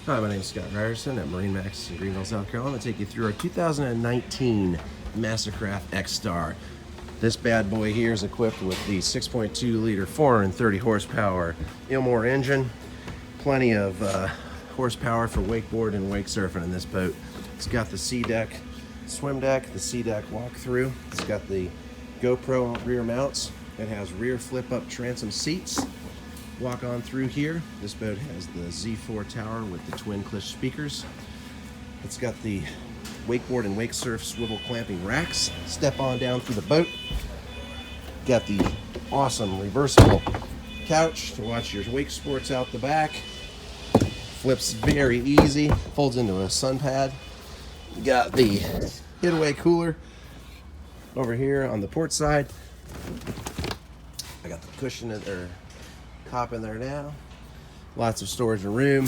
Hi, my name is Scott Ryerson at MarineMax in Greenville, South Carolina. I'm going to take you through our 2019 Mastercraft XStar. This bad boy here is equipped with the 6.2 liter 430 horsepower Ilmor engine. Plenty of horsepower for wakeboard and wake surfing in this boat. It's got the sea deck, swim deck, the sea deck walk-through. It's got the GoPro rear mounts. It has rear flip-up transom seats. Walk on through here. This boat has the ZFT4 Tower with the twin Clish speakers. It's got the wakeboard and wake surf swivel clamping racks. Step on down through the boat. Got the awesome reversible couch to watch your wake sports out the back. Flips very easy. Folds into a Sunpad. You got the Getaway Cooler over here on the port side. I got the cushion or top in there now. Lots of storage and room.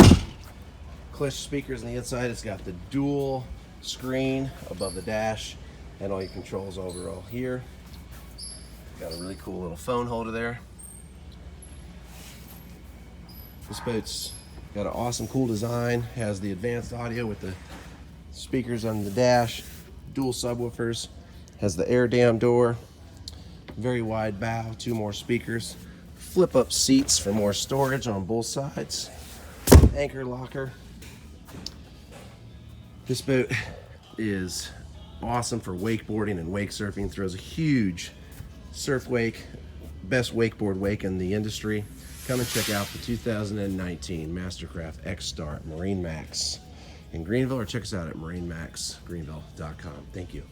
Clish speakers on the inside. It's got the dual screen above the dash and all your controls overall here. Got a really cool little phone holder there. This boat's got an awesome, cool design. Has the advanced audio with the speakers on the dash, dual subwoofers. Has the air dam door. Very wide bow, 2 more speakers. Flip up seats for more storage on both sides. Anchor locker. This boat is awesome for wakeboarding and wake surfing. Throws a huge surf wake, best wakeboard wake in the industry. Come and check out the 2019 Mastercraft XStar MarineMax in Greenville, or check us out at MarineMaxGreenville.com. Thank you.